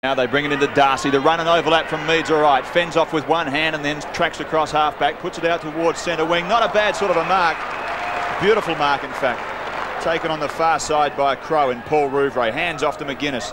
Now they bring it into Darcy. The run and overlap from Mead's all right. Fends off with one hand and then tracks across half-back. Puts it out towards centre wing. Not a bad sort of a mark. Beautiful mark, in fact. Taken on the far side by Crow and Paul Rouvray. Hands off to McGuinness.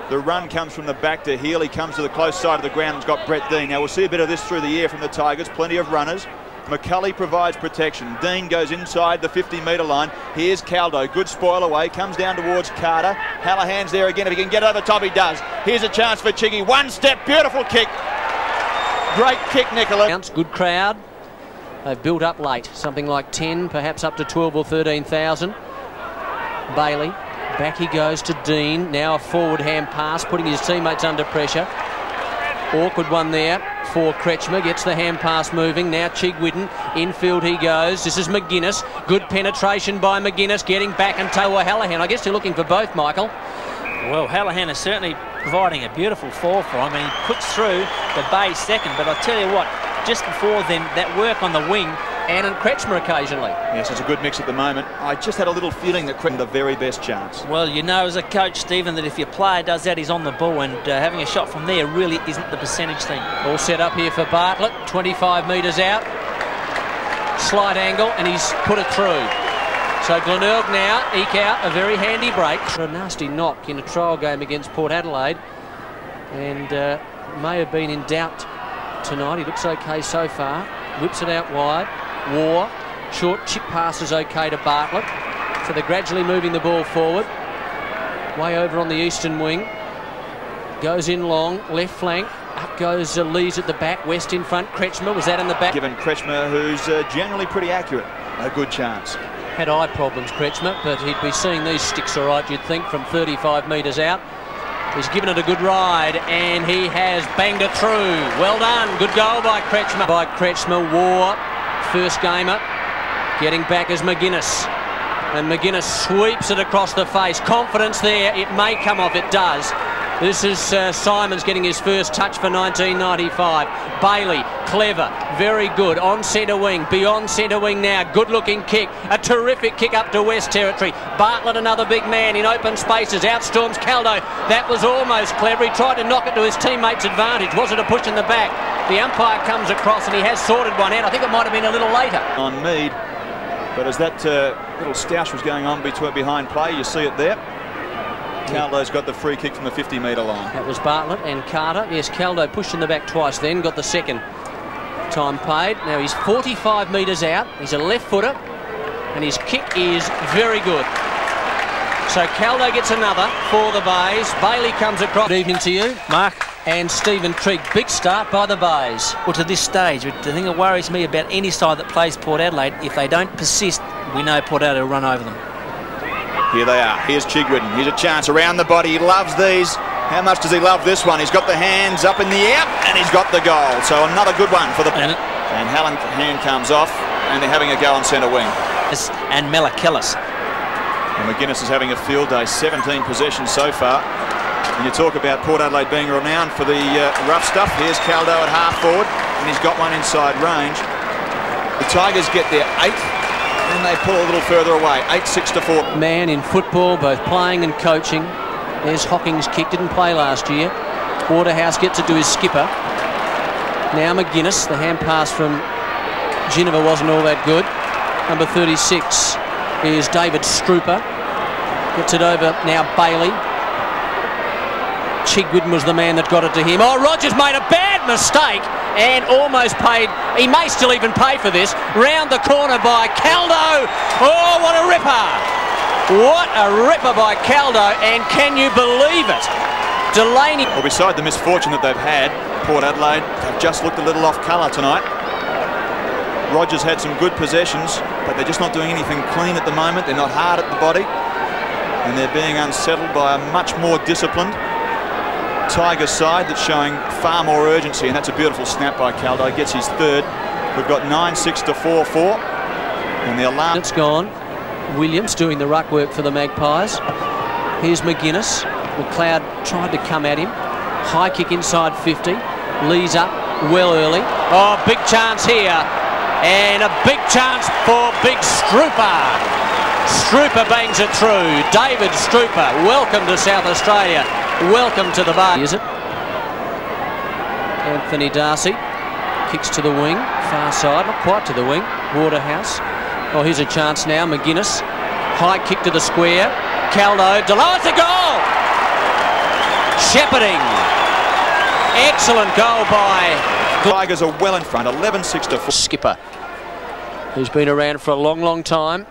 The run comes from the back to Hele. Comes to the close side of the ground and has got Brett Dean. Now we'll see a bit of this through the air from the Tigers. Plenty of runners. McCulley provides protection. Dean goes inside the 50-metre line. Here's Caldow. Good spoil away. Comes down towards Carter. Hallahan's there again. If he can get over the top, he does. Here's a chance for Chiggy. One step. Beautiful kick. Great kick, Nicholas. Good crowd. They've built up late. Something like 10, perhaps up to 12 or 13,000. Bailey. Back he goes to Dean. Now a forward hand pass, putting his teammates under pressure. Awkward one there for Kretschmer. Gets the hand pass moving. Now Chigwidden. Infield he goes. This is McGuinness. Good penetration by McGuinness. Getting back and toe Hallahan. I guess they're looking for both, Michael. Well, Hallahan is certainly providing a beautiful fall for him. And he puts through the bay second. But I'll tell you what, just before then, that work on the wing. And Kretschmer occasionally. Yes, it's a good mix at the moment. I just had a little feeling that Kretschmer had the very best chance. Well, you know as a coach, Stephen, that if your player does that, he's on the ball, and having a shot from there really isn't the percentage thing. All set up here for Bartlett. 25 metres out. Slight angle, and he's put it through. So Glenelg now eke out a very handy break. A nasty knock in a trial game against Port Adelaide. And may have been in doubt tonight. He looks okay so far. Whips it out wide. War, short chip pass is okay to Bartlett. So they're gradually moving the ball forward. Way over on the eastern wing. Goes in long, left flank. Up goes Lees at the back, West in front. Kretschmer, was that in the back? Given Kretschmer, who's generally pretty accurate, a good chance. Had eye problems, Kretschmer, but he'd be seeing these sticks all right, you'd think, from 35 metres out. He's given it a good ride, and he has banged it through. Well done, good goal by Kretschmer. War. First gamer, getting back is McGuinness, and McGuinness sweeps it across the face. Confidence there, it may come off, it does. This is Simons getting his first touch for 1995. Bailey, clever, very good, on centre wing, beyond centre wing now, good looking kick, a terrific kick up to West Territory. Bartlett, another big man in open spaces, outstorms Caldow. That was almost clever, he tried to knock it to his teammate's advantage. Was it a push in the back? The umpire comes across and he has sorted one out. I think it might have been a little later. On Mead, but as that little stoush was going on behind play, you see it there. Caldow's got the free kick from the 50-metre line. That was Bartlett and Carter. Yes, Caldow pushed in the back twice then, got the second time paid. Now he's 45 metres out. He's a left footer and his kick is very good. So Caldow gets another for the Bays. Bailey comes across. Good evening to you, Mark. And Stephen Trigg. Big start by the Bays. Well, to this stage, the thing that worries me about any side that plays Port Adelaide, if they don't persist, we know Port Adelaide will run over them. Here they are. Here's Chigwidden. Here's a chance around the body. He loves these. How much does he love this one? He's got the hands up in the air and he's got the goal. So another good one for the... And Hallahan's hand comes off and they're having a go on centre wing. And Melakillis. And McGuinness is having a field day. 17 possessions so far. And you talk about Port Adelaide being renowned for the rough stuff. Here's Caldow at half forward and he's got one inside range. The Tigers get their 8th. And they pull a little further away, 8-6-4. Man in football, both playing and coaching. There's Hocking's kick, didn't play last year. Waterhouse gets it to his skipper. Now McGuinness, the hand pass from Geneva wasn't all that good. Number 36 is David Strooper. Gets it over now Bailey. Chigwidden was the man that got it to him. Oh, Rogers made a bad mistake and almost paid. He may still even pay for this. Round the corner by Caldow. Oh, what a ripper. What a ripper by Caldow, and can you believe it? Delaney. Well, beside the misfortune that they've had, Port Adelaide have just looked a little off colour tonight. Rogers had some good possessions, but they're just not doing anything clean at the moment. They're not hard at the body, and they're being unsettled by a much more disciplined Tigers side that's showing far more urgency, and that's a beautiful snap by Caldow. Gets his third. We've got 9-6-4-4, and the alarm. It's gone. Williams doing the ruck work for the Magpies. Here's McGuinness. McLeod tried to come at him. High kick inside 50. Lee's up well early. Oh, big chance here, and a big chance for big Strooper. Strooper bangs it through. David Strooper, welcome to South Australia. Welcome to the bar. Is it? Anthony Darcy kicks to the wing, far side, not quite to the wing. Waterhouse. Oh, here's a chance now. McGuinness. High kick to the square. Caldow. Delights a goal! Shepherding. Excellent goal by... Tigers are well in front, 11-6 to 4. Skipper, who's been around for a long, long time.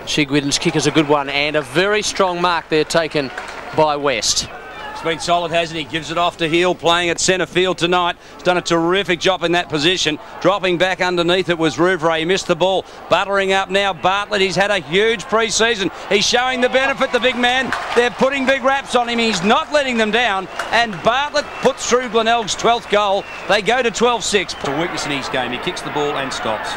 Chigwidden's kick is a good one, and a very strong mark there taken by West. It's been solid, hasn't he? Gives it off to Hele, playing at centre field tonight. He's done a terrific job in that position. Dropping back underneath it was Rouvray. He missed the ball. Buttering up now, Bartlett. He's had a huge pre-season. He's showing the benefit, the big man. They're putting big raps on him. He's not letting them down. And Bartlett puts through Glenelg's 12th goal. They go to 12-6. It's a weakness in his game. He kicks the ball and stops.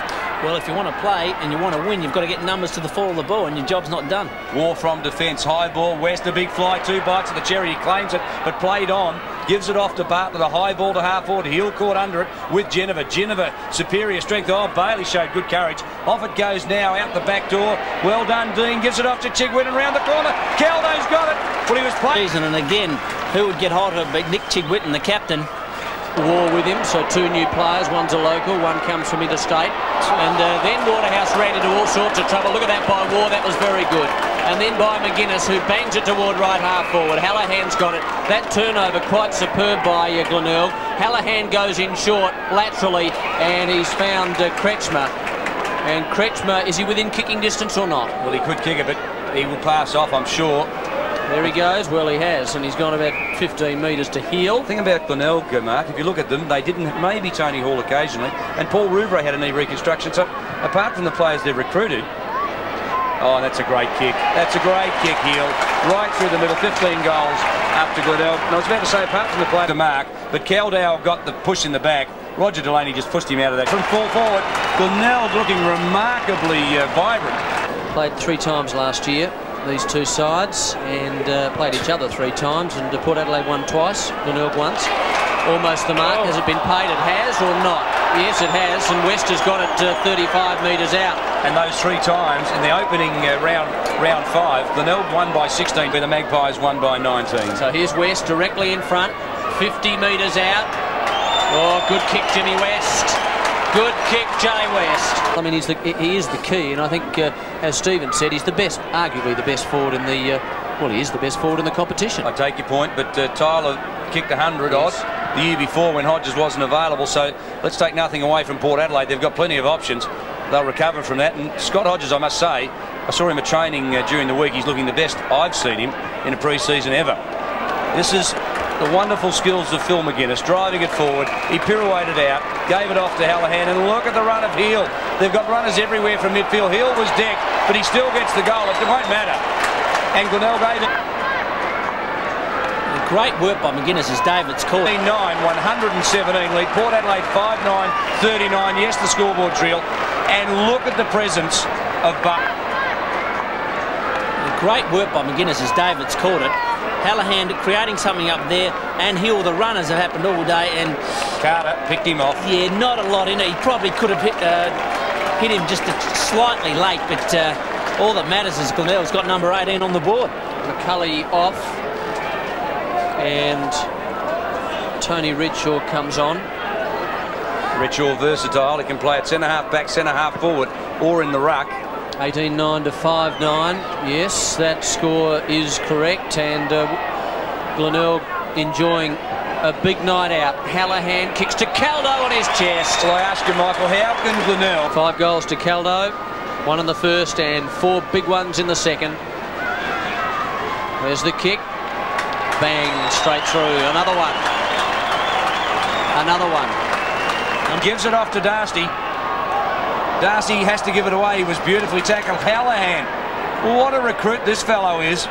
Well, if you want to play and you want to win, you've got to get numbers to the fall of the ball, and your job's not done. War from defence. High ball. West, a big fly. 2 bites of the cherry. He claims it, but played on. Gives it off to Bartlett. A high ball to half forward. Hele caught under it with Geneva. Geneva, superior strength. Oh, Bailey showed good courage. Off it goes now, out the back door. Well done, Dean. Gives it off to Chigwidden around the corner. Caldow's got it. Well, he was playing. And again, who would get hold of it? Nick Chigwidden, the captain. War with him, so 2 new players. One's a local, one comes from interstate. And then Waterhouse ran into all sorts of trouble. Look at that by War, that was very good. And then by McGuinness, who bangs it toward right half forward. Hallahan's got it. That turnover quite superb by Glenelg. Hallahan goes in short laterally, and he's found Kretschmer. And Kretschmer, is he within kicking distance or not? Well, he could kick it, but he will pass off, I'm sure. There he goes. Well, he has, and he's gone about 15 metres to Hele. The thing about Glenelg, Mark, if you look at them, they didn't, maybe Tony Hall occasionally, and Paul Rouvray had a knee reconstruction. So, apart from the players they've recruited, oh, that's a great kick. That's a great kick, Hele. Right through the middle, 15 goals up to Glenelg. And I was about to say, apart from the play to Mark, but Caldow got the push in the back. Roger Delaney just pushed him out of that. From full forward, Glenelg looking remarkably vibrant. Played 3 times last year, these 2 sides, and played each other 3 times, and Port Adelaide won twice, Glenelg once. Almost the mark. Has it been paid? It has, or not? Yes, it has, and West has got it 35 metres out. And those 3 times in the opening round 5, Glenelg won by 16, but the Magpies won by 19. So here's West directly in front, 50 metres out. Oh, good kick, Jimmy West. Good kick, Jay West. I mean, he is the key, and I think, as Stephen said, he's the best, arguably the best forward in the, well, he is the best forward in the competition. I take your point, but Tyler kicked 100 odd the year before when Hodges wasn't available, so let's take nothing away from Port Adelaide. They've got plenty of options. They'll recover from that, and Scott Hodges, I must say, I saw him at training during the week. He's looking the best I've seen him in a pre-season ever. This is the wonderful skills of Phil McGuinness, driving it forward. He pirouetted out, gave it off to Hallahan, and look at the run of Hele. They've got runners everywhere from midfield. Hele was decked, but he still gets the goal. It won't matter. And Glenelg gave it. Great work by McGuinness as David's called. 9, 117 lead. Port Adelaide 5-9, 39. Yes, the scoreboard's real. And look at the presence of Buck. Great work by McGuinness as David's called it. Hallahan creating something up there, and Hele, the runners have happened all day, and Carter picked him off. Yeah, not a lot in it. He probably could have hit him just slightly late, but all that matters is Glenelg's got number 18 on the board. McCulley off, and Tony Ridshaw comes on. Ridshaw versatile. He can play at centre-half back, centre-half forward, or in the ruck. 18-9 to 5-9. Yes, that score is correct, and Glenelg enjoying a big night out. Hallahan kicks to Caldow on his chest. Well, I ask you, Michael, how can Glenelg... 5 goals to Caldow, 1 in the first and 4 big ones in the second. There's the kick. Bang, straight through. Another one. Another one. And gives it off to Darcy. Darcy has to give it away. He was beautifully tackled. Hallahan. What a recruit this fellow is.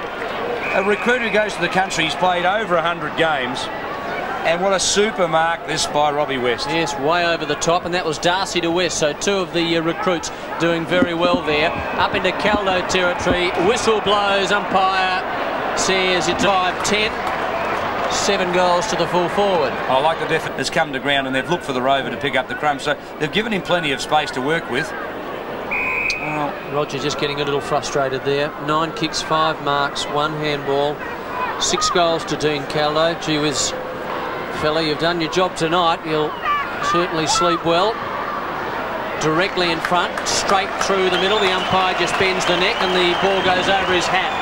A recruit who goes to the country. He's played over 100 games. And what a super mark this by Robbie West. Yes, way over the top, and that was Darcy to West. So 2 of the recruits doing very well there. Up into Caldow territory. Whistle blows. Umpire says it's 5-10. 7 goals to the full forward. I like the effort has come to ground, and they've looked for the rover to pick up the crumbs. So they've given him plenty of space to work with. Well, Roger just getting a little frustrated there. 9 kicks, 5 marks, 1 handball, 6 goals to Dean Caldow. Gee whiz, fella, you've done your job tonight. You'll certainly sleep well. Directly in front, straight through the middle. The umpire just bends the neck and the ball goes over his hat.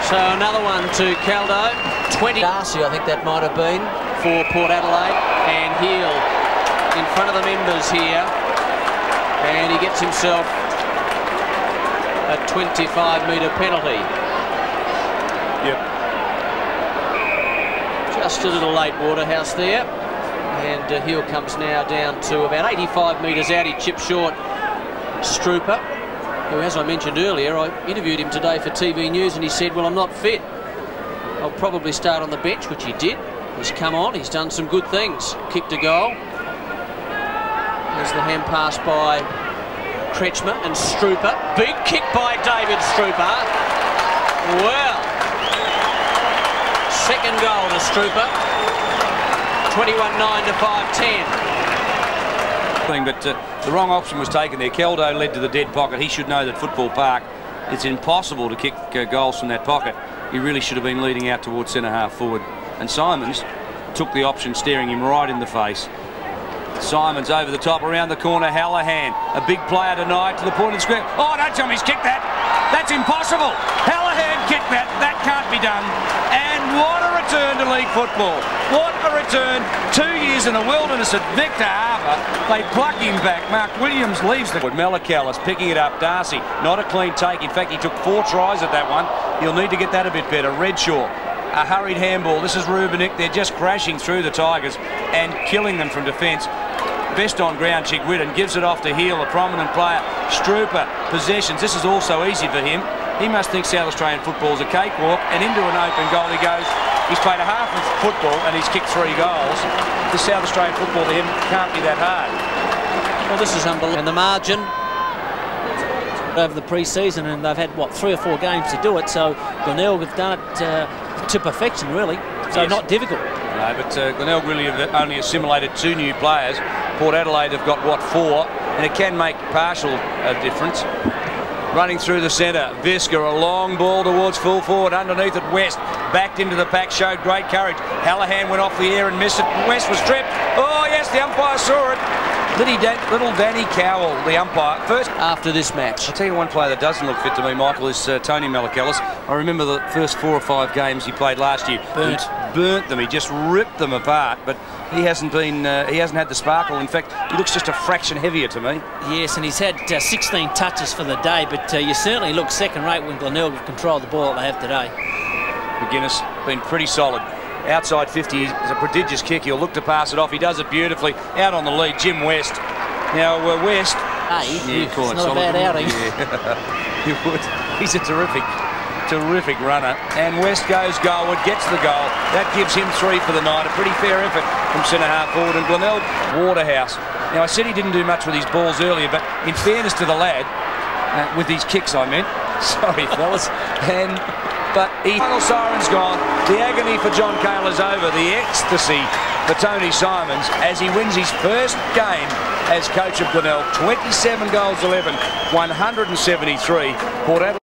So another one to Caldow. 20. Darcy, I think that might have been, for Port Adelaide. And Hele in front of the members here. And he gets himself a 25-metre penalty. Yep. Just a little late, Waterhouse there. And Hele comes now down to about 85 metres out. He chips short Strooper, who, as I mentioned earlier, I interviewed him today for TV News, and he said, well, I'm not fit. I'll probably start on the bench, which he did. He's come on, he's done some good things. Kicked a goal. There's the hand pass by Kretschmer and Strooper. Big kick by David Strooper. Well, second goal to Strooper. 21-9 to 5-10. But the wrong option was taken there. Caldow led to the dead pocket. He should know that Football Park, it's impossible to kick goals from that pocket. He really should have been leading out towards centre-half forward. And Simons took the option, staring him right in the face. Simons over the top, around the corner. Hallahan, a big player tonight, to the point of the square. Oh, don't tell me he's kicked that. That's impossible. Hallahan kicked that. That can't be done. And what a return to league football. What a return. 2 years in the wilderness at Victor Harbour. They pluck him back. Mark Williams leaves the... Mellicallis picking it up. Darcy, not a clean take. In fact, he took 4 tries at that one. He'll need to get that a bit better. Redshaw, a hurried handball. This is Rouvray. They're just crashing through the Tigers and killing them from defence. Best on ground, Chigwidden gives it off to Hele, a prominent player. Strooper, possessions. This is also easy for him. He must think South Australian football's a cakewalk, and into an open goal he goes. He's played a half of football and he's kicked 3 goals. The South Australian football to him can't be that hard. Well, this is unbelievable. And the margin over the pre-season, and they've had, what, 3 or 4 games to do it, so Glenelg have done it to perfection, really. So yes. Not difficult. No, but Glenelg really have only assimilated 2 new players. Port Adelaide have got, what, 4, and it can make partial difference. Running through the centre, Visca, a long ball towards full forward, underneath it, West, backed into the pack, showed great courage. Hallahan went off the air and missed it, West was tripped. Oh yes, the umpire saw it. Little Danny Cowell, the umpire, first after this match. I'll tell you one player that doesn't look fit to me, Michael, is Tony Mellicallis. I remember the first 4 or 5 games he played last year. Burnt them, he just ripped them apart, but he hasn't had the sparkle. In fact, he looks just a fraction heavier to me. Yes, and he's had 16 touches for the day, but you certainly look second rate when Glenelg have controlled the ball that they have today. McGuinness been pretty solid. Outside 50 is a prodigious kick. He'll look to pass it off. He does it beautifully. Out on the lead, Jim West. Now, West... Hey, it's not a bad outing. Yeah. You would. He's a terrific runner. And West goes goalward, gets the goal. That gives him 3 for the night. A pretty fair effort from centre-half forward. And Glenelg, Waterhouse. Now, I said he didn't do much with his balls earlier, but in fairness to the lad, with his kicks, I meant. Sorry, fellas. But the final siren's gone. The agony for John Cale is over. The ecstasy for Tony Simons as he wins his first game as coach of Glenelg. 27 goals, 11, 173. Port Adelaide.